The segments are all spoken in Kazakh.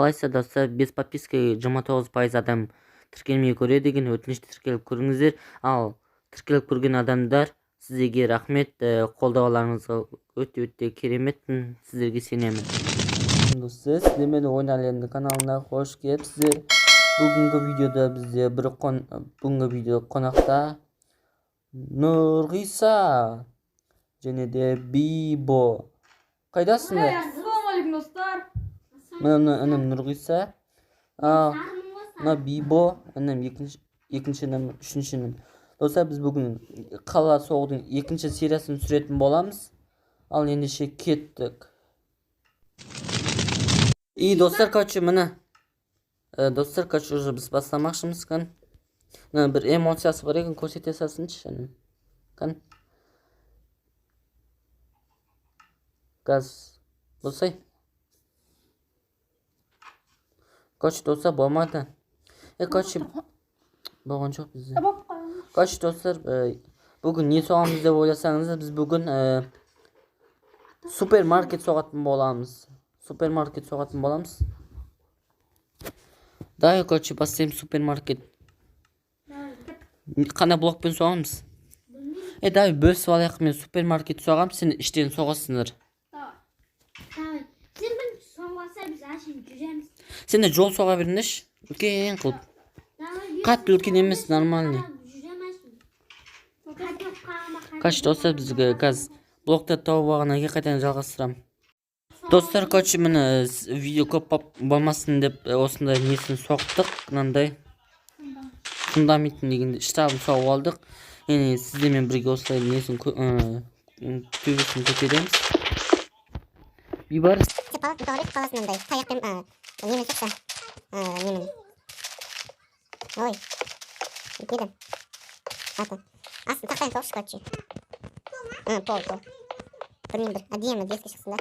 Қалайса достар, без подписки 29% адам тіркелмей көреді екен. Өтінішті тіркеліп көріңіздер. Ал тіркеліп көрген адамдар, сіздерге рахмет, қолдауларыңызға өте кереметпін, сіздерге сенемін. Достар, сіздер мені ойын әлемі каналына қош келіпсіздер. Бүгінгі видеода бізде бүгінгі видео қонақта Нұрғиса және де Бибо. Қайдасыңдар? Ассалаумағалейкум достар. Мына інім Нұрғиса. Мына Бибо, інім екінші інім, үшінші інім. Достар, біз бүгін Қала соғудың екінші сериясын түсіретін боламыз. Ал ендеше кеттік. И достар, короче, міне. Достар, короче, уже біз бастамақшымыз кән. Бір эмоциясы бар екен, көрсете салсыншы. Кән. Газ. Болсай. Короче, достар, болмады. Короче, болған жоқ бізде. Короче, достар, бүгін не соғамыз деп ойласаңыз, біз бүгін супермаркет соғатын боламыз. Давай, короче, бастайым супермаркет. Қана блокпен соғамыз. Давай, бөлісіп алайық, мен супермаркет соғам, сен іштен соғасыңдар. Давай. Сен бір соғаса біз ашын жүреміз. Сен де жол соға беріңдеш. Үлкен қылып. Қатты үлкен емес, нормальный. Короче, достар, бізге газ блокта тауып алғаннан кейін қайтадан жалғастырам. Достар, короче, мені видео көп болмасын деп осындай несін соқтық. Мынандай фундаментін дегенде штабын соғып алдық. Енді сіздермен бірге осылай несін төбесін көтереміз. Бибар. Қаласындай таяқпен немен соқса. Немен. Ой. Кетеді. Астын тақтайын соғыш, короче. Пол. Білмейм бір. Әдемі деске шықсын да.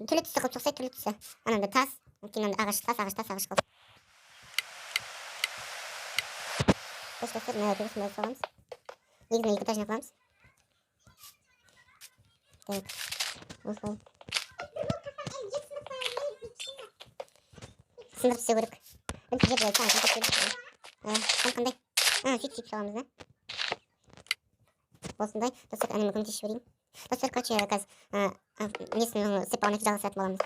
Түрлі түсі қылып соқсай, түрлі түсі. Ананда тас. Кейін ағаш қылып. Достар, мына төбесін бөліп соғамыз. Негізін екі этажына қыламыз. Так. Осылай. Сындырып түсу керек. Бірінші жерде қандай? Сөйтіп соғамыз да. Осындай. Достар, әнеме көмектесіп жіберейін. Достар, короче, несін сыпауын жалғастыратын боламыз.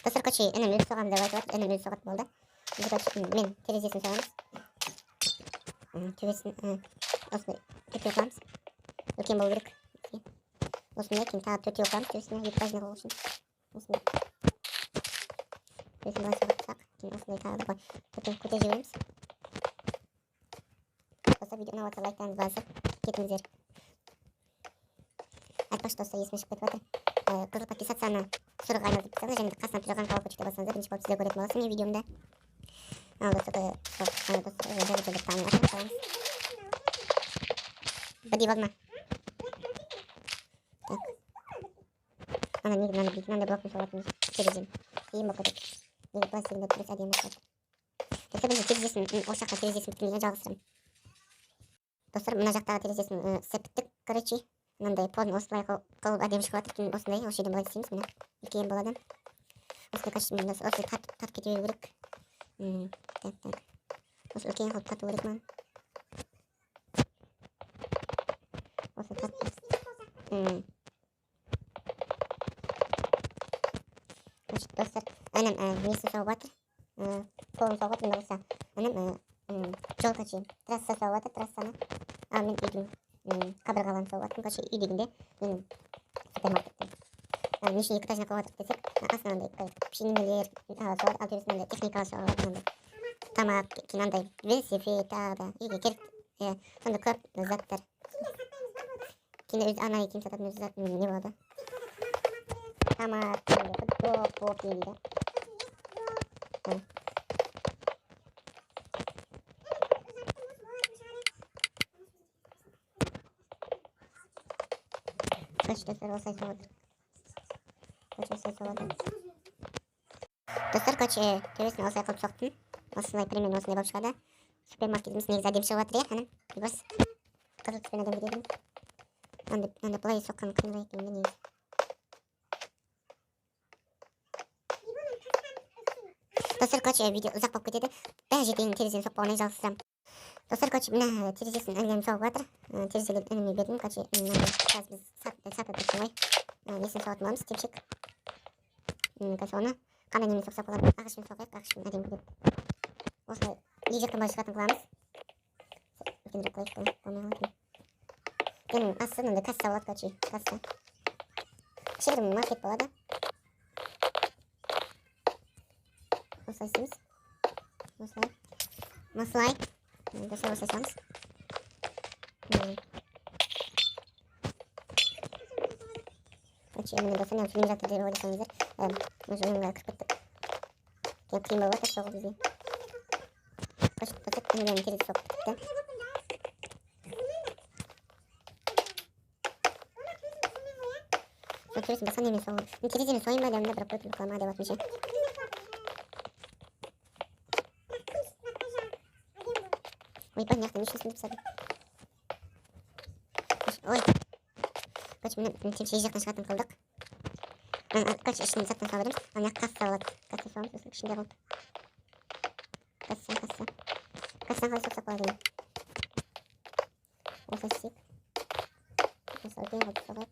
Достар, короче, інім өзі соғамыз деп айтып отыр. Інім өзі соғатын болды. Біз, короче, мен терезесін соғамыз. Төбесін осындай төртеу қыламыз. Үлкен болу керек. Осындай, кейін тағы төртеу қыламыз. Төбесіне екі этажный болу үшін. Осындай. Төбесін былай соғып, кейін осындай тағы да көтеріп жібереміз. Достар, видео ұнап жатса лайктарыңызды басып кетіңіздер. Айтпақшы, достар, есіме шығып кетіп жатыр. Қызыл подписацияны сұрға айналдырып тұрсаңыз, және қасынан тұрған қауіп көшікте бассаңыздар, бірінші болып сіздер көретін боласың мен видеомда. Ал достар, Бәди базма. Так. Ана неге мынандай блокпен соғатынымыз терезен. Кейін болып кетеді. Неге пластигінде тұрыс әдемі шығады. Достар, бірінші терезесін, осы жақта терезесін біткенге жалғастырам. Достар, мына жақтағы терезесін сәпіттік, короче. Мынандай подын осылай қылып әдемі шығып жатыр. Кейін осындай, осы жерден былай істейміз, мына. Үлкен болады. Осылай кашымен осылай тартып кету керек. Так. Осы үлкен қылып тарту керек маған. Осы тартып. Достар, әнім несін соғып жатыр. Қолын соғып жатыр, мында болса. Әнім жол, короче, трасса соғып жатыр, трассаны. Мен үйдің қабырғаларын соғып жатырмын, короче, үй дегенде менің супермаркеттен. Нешін екі этажына қылып жатыр десек, астынан пішенемелер соғып, ал төбесін техникалар соғып жатыр. Тамақ, кейін андай велосипед, тағы да үйге керек. Сонда көп заттар. Кейін өз анай киім сататын өз зат не болады? Тамақ, футбол, поп не дейді. Достар, осылай соғады. Достар, короче, төбесін осылай қылып соқтым. Осылай примерно осындай болып шығады. Супермаркетіміз негізі әдемі шығып жатыр, әнім. Бос. Қызыл түспен әдемі кетеді. Анда былай соққан қандай екенде негізі. Dostlar короче видео ұзақ болып кетеді. Бәрі жетейін терезені соқпауына жалғастырамын. Достар короче мына терезесін інілерім соғып жатыр. Терезелерді ініме бердім. Короче қазір біз сатып ғой. Несін соғатын боламыз, темшек. Қазір оны қандай немен соқсақ болады? Ағашпен соғайық, ағашпен әдемі көреді. Осылай үй жақтан былай шығатын қыламыз. Үлкенірек қылайық, болмай қалатын. Менің асты мынандай касса болады, короче, касса. Кішігірім маркет болады. Осылай істейміз. Осылай. Достар осылай саламыз. Короче, міне достар, мен фильм жатыр деп ойласаңыздар. Уже ойынға кіріп кеттік. Қиын болып жатыр соғу бізге. Қошып достар, інілерін терезе соғып кетті. Терезесін басқа немен соғу. Мен тереземен соғайын ба демді, бірақ өтіліп қалма деп атмын ше. Ой, понятно, ничего себе написали. Ой. Короче, мені темше жақтан шығатын қылдық. Короче, ішінен заттан салып едім. Ана касса болады. Касса соғамыз, осының ішінде болды. Касса. Кассаны қалай соқсақ болады екен. Осылай істейік. Осылай үлкен қылып соғайық.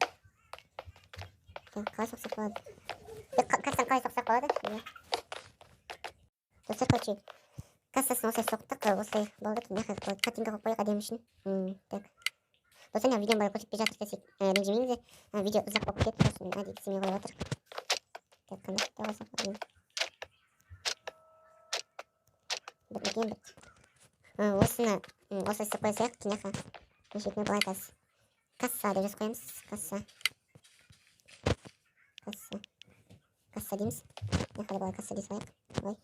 Қалай соқсақ болады? Кассаны қалай соқсақ болады? Достар, короче, кассасын осылай соқтық, осылай болды. Картинка қойып қойық әдемі үшін. Так. Достар, видеом бары көрсетпей жатыр десек, ренжімеңіздер. Видео ұзақ болып кетті, сосын әдейі істемей қойып отыр. Так, қандай деп қойсақ болады. Бір. Осыны осылай істеп қойсақ, кинеха. Шетіне былай қазір. Касса деп жазып қоямыз. Касса дейміз. Нехай былай касса дей салайық. Ой.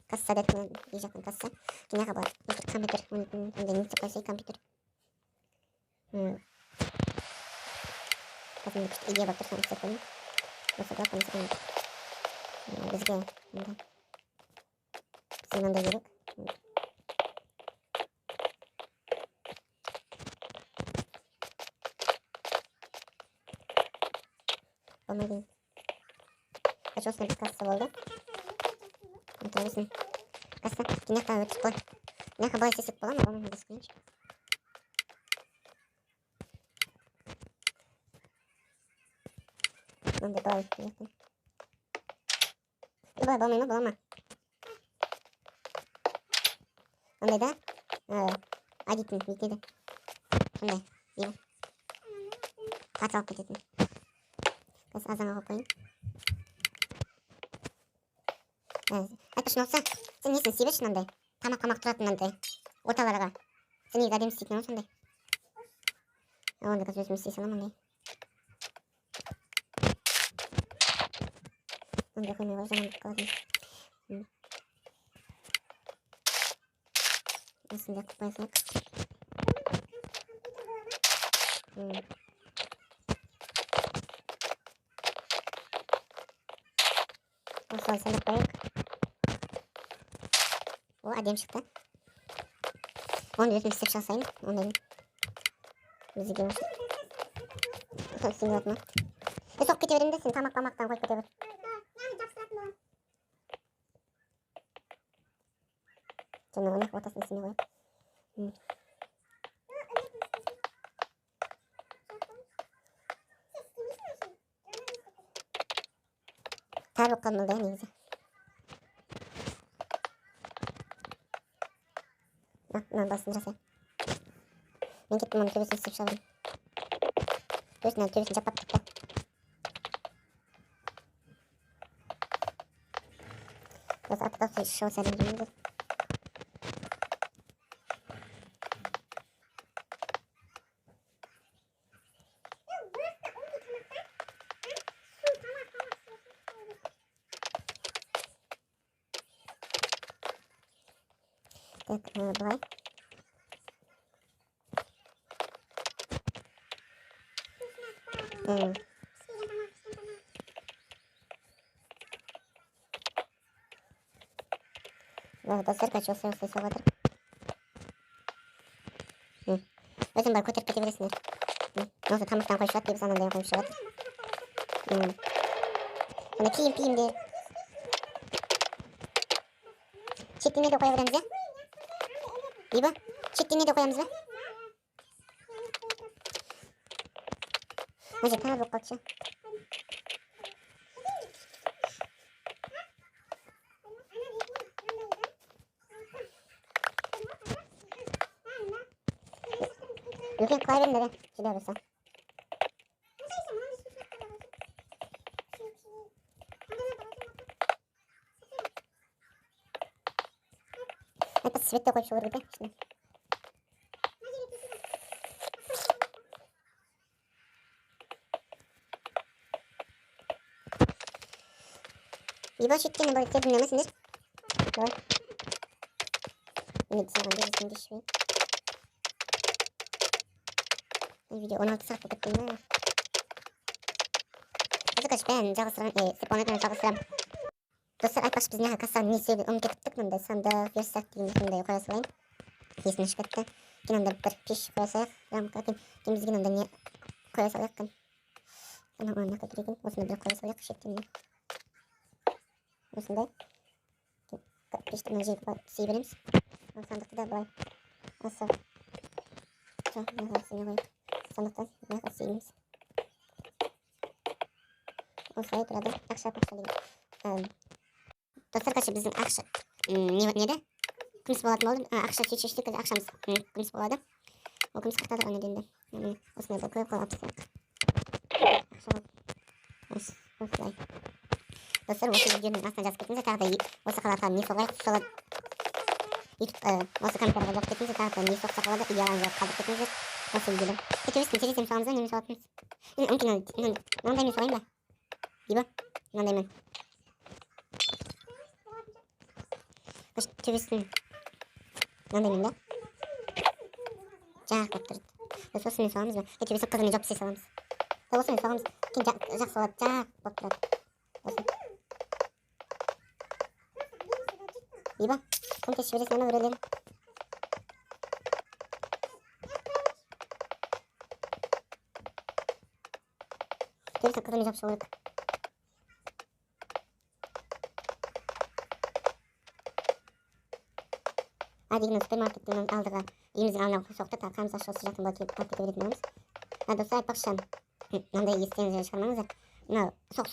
Касса деп үй жақтан касса. Кинеха былай. Компьютер. Онда не істеп қойсай компьютер. Қазір күшті идея болып тұр, соны істеп қойдым. Осы бірақ қаны істеп қойдым. Бізге мынандай керек. Болмайды. Короче, осындай бір касса болды. Отырабызын. Касса. Кинеха өтіп қой. Кинеха былай істесек бола ма? Болмайды, басып қойыншы. Мынандай былай өтіп. Былай болмай ма? Бола ма? Ондай да адитін бүйтеді. Сондай. Ебі. Қатып алып кететін. Қазір азанға қойып қойын. Айтпашын олса, сен несін себешін ондай? Тамақ тұратын ондай орталарға. Сен егі әдемі істейтін ол сондай. Онда қазір өзім істей салам ондай. Ондай қоймай қой, жаман бұқ қаладым. Осындай қып қойсақ. Осылай салып қойық. О, әдем шықты. Оны өзім істеп шығасайын. Ондайын. Бізге осы. Істемей отма. Соқып кете беремін де, сен тамақтан қойып кете бер. Және оны ортасын істемей қойып. Тар болып қалмалды негізі. Мына басын жасай. Мен кеттім оны төбесін істеп шығарым. Төбесін жапап тұқты. Осы артық шығу сәлем жемейді. Так, былай. Достар, короче, осылай салып жатыр. Өзің бар көтеріп кете бересіңдер. Осы тамақтан қойып шығады, біз анандай қойып шығады. Сонда киім-киімдер. Çektiğine de koyabiliriz ya. İyi bak. Çektiğine de koyamız be. Hadi tamam bak kalkacağım. Yok koyabilirim de. Şöyle olursa. Hatta sweat de koymuş olur bir de. Şimdi. İyi bak çektiğine böyle dinlemesindir. Doğru. Şimdi sana gerisini düşüreyim. Video 16 saat bakıttım ya. Arkadaş ben жалғастырам спонтанно жалғастырам. Достар айтпақшы біз неғып кассаның несиеге ұмытып кеттік мындай санды версак деген сондай қоя салайын. Есімнен шығып кетті. Кейін анда бір пеш қоя салайық. Рамка кейін бізге анда не қоя салайық екен. Ана мына керек екен. Осыны бір қоя салайық шектен. Осындай. Пешті мына жерге сый береміз. Сандықты да былай. Осы. Жоқ, мына сыймай қояйық. Сандықтан мына сыймыз. Осылай тұрады. Ақша деген. Достар қашы біздің ақша неде? Күміс болатын болды. Ақша шешештік ақшамыз күміс болады. Ол күміс қақтады ғана денді. Осындай бір қойып қойып ақша осылай. Достар осы видеоның астына жазып кетіңіздер. Тағы да осы қаларға не соғайық. Солар осы комментарияға жазып кетіңіздер. Тағы да не соқса қалады. Идеяларыңызды қалдырып кетіңіздер. Осы видеода. Кетеміз интересен соғамыз ба? Немен соғатыныз? Мынандай мен соғайын ба? İyi mınday men. Kaç töbesini. Mınday men da. Жақ болып тұрды. Осыны саламыз ба? Төбесі қызымен жауып тастай саламыз. Осыны саламыз. Кейін жақ салады. Жақ болып тұрады. Осы. İyi ба? Кім тез жібересің ана өрелерін. Төбесі қызымен жауып шығу керек. Деген супермаркеттен алдыға үйіміздің алдына соқты тақамыз ашы осы жақтың болып алып кете беретін боламыз. Достар айтпақшы мынандай естеріңізден шығармаңыздар. Мынау соқ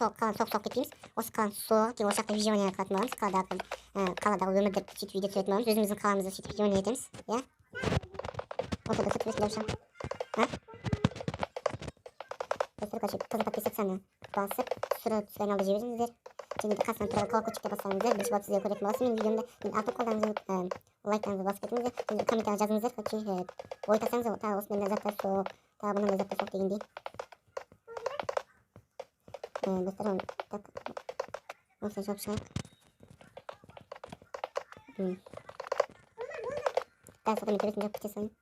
кетпейміз. Осы қаланы соғып кейін осы жақта видеоны қылатын боламыз. Қаладағы өмірді сөйтіп видео түсіретін боламыз. Өзіміздің қаламызды сөйтіп видеоны етеміз. Иә. Осы достар көресіңдер ошақ. Достар қашып қызыл подписаться басып түсіріп түсіп айналды жіберіңіздер. Және де қасынан тұрады колокольчикті бассаңыздар бірінші болып сіздер көретін боласыз менің видеомда. Артып қолдарыңызды лайктарыңызды басып кетіңіздер. Комментария жазыңыздар. Ой тастаңыздар. Тағы осындай заттар соқ, тағы мынандай заттар соқ дегендей. Достар так осылай жауып шығайық. Дәл соқырмен төбесін жауып кете салайын.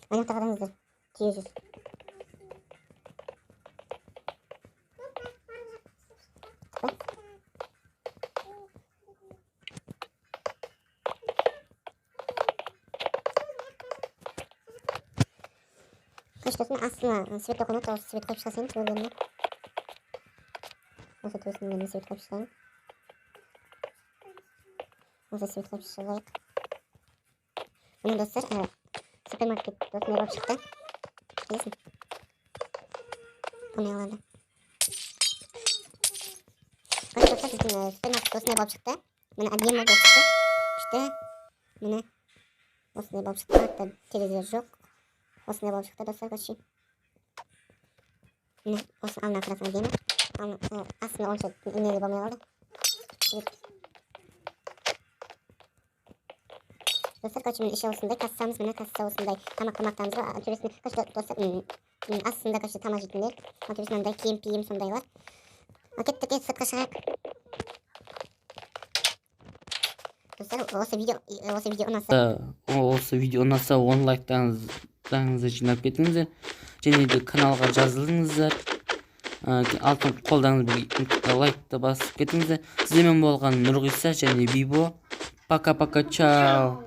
Аяқ тағадыңыздар. Түйе жүр. Қаштасын астына свет қоймайды. Осы свет қойып шығасайын төбелеріне. Осы төбесіне свет қойып шығайын. Осы свет қойып шығайық. Міне достар, супермаркет осындай болып шықты. Білесің? Қомай алады. Қашы достар, біздің супермаркет осындай болып шықты. Міне әдемі болып шықты. Күшті. Міне осындай болып шықты. Атта терезе жоқ. Осындай болып шықты достар, қашы. Міне осы алдына қарасын әдемі. Астына онша үнелі болмай қалды. Достар, қашы мен іші осындай, кассамыз міне касса осындай. Тамақтарымызға төбесіне қашы достар, астында қашы тамақ жейтіндер. Төбесіне андай киім сондайлар. Кеттік сыртқа шығайық. Достар, осы видео ұнаса 10 лайктарыңызды жинап кетіңіздер. Және де каналға жазылыңыздар. Алтын қолдарыңызбен лайкты басып кетіңіздер. Сіздермен болған Нұрғиса және Бибо. Пока-пока, чао.